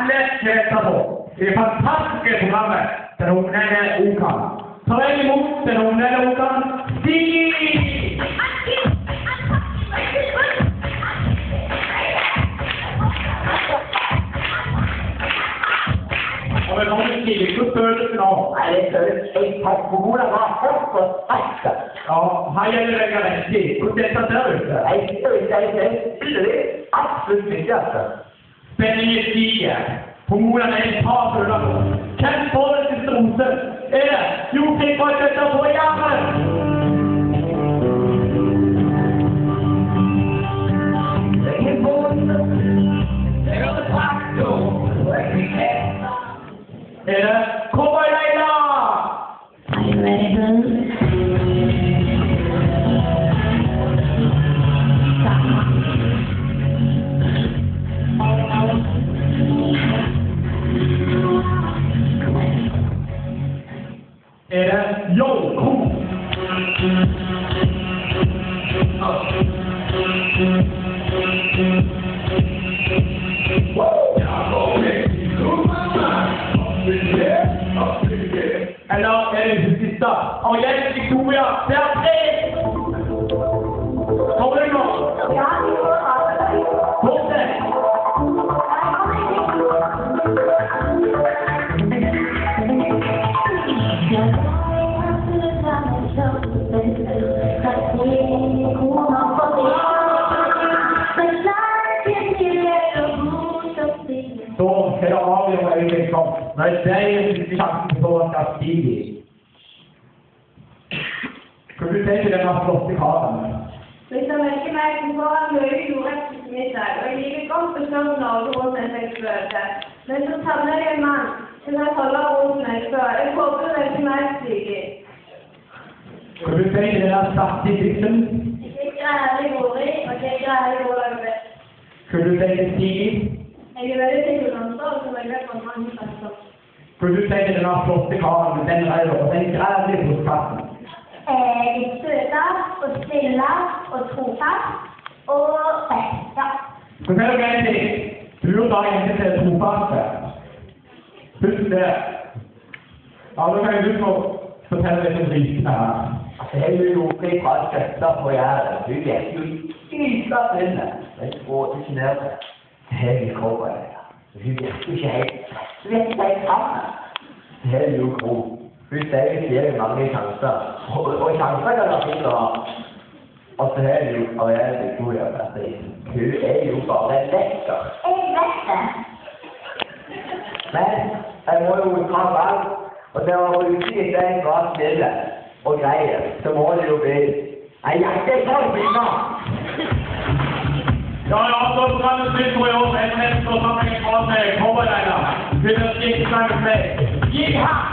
alle tjener på. Det er fantastiske programmet Den Unge Okan. Ta vel imot Den Unge Okan. Stig! Og velkommen til Stig. Hvor føles det nå? Det føles helt på hvordan var først og sterkere. Ja, her gjelder det garanti. Hvordan ser det ut? Jeg spiller absolutt viktigste. Spenningen stiger. Hormonene er en par følger. Hvem får det til strose? Er det Joachim Fortsetter på jammen? Lenge båter, det er det traktor, og jeg fikk hester. Er det Cowboy Leila? Are you ready, Blue? Er det Yo-Ko? Eller er det siste? Og jeg, Victoria, det er tre! Kommer du nå? Ja, vi får avtale. Borte! Så skal jeg avgjøre øyeblikkom. Når det er sjansen på at jeg stiger. Kan du tenke denne flotte karen? Hvis jeg merker meg som får han mye jordrettsmiddag, og jeg liker godt å slå Norge rundt en seksuøte. Men så savner jeg en mann som jeg holder rundt meg før. Jeg håper det er ikke meg stiger. Kan du tenke denne statsdikten? Jeg er ærlig rolig, og jeg er ærlig rolig. Kan du tenke stiger? Jeg er veldig sikker på noe som jeg vet om mange personer. Kan du tenke denne flotte karen med den røde og den grævlige brystkassen? Litt søte og stille og trofast og ja. Så kan du en ting. Du da egentlig til trofaste. Husk det. Ja, da kan du få fortelle litt om rikene her. Jeg har jo gjort fra støtter på gjerdet. Du vet jo ikke blinde. Jeg får ikke ned det. Det har vi cowboyer. Du vet jo ikke helt. Du vet ikke helt sammen. Det har jo kro. Hun sier det er mange sjanser. Og sjanser kan det finne å ha. Og så har vi jo Ariel Victoria Bertin. Hun er jo bare lekker. Jeg vet det. Men jeg må jo ta valg. Og det var jo ikke et deg var stille og greier. Så må det jo bli en jaktefolk nå. Ja, så skal du slippe på i år. Jeg skal ta meg en prat med Cowboy Leila. Vil du stikke sammen med meg? Gi her!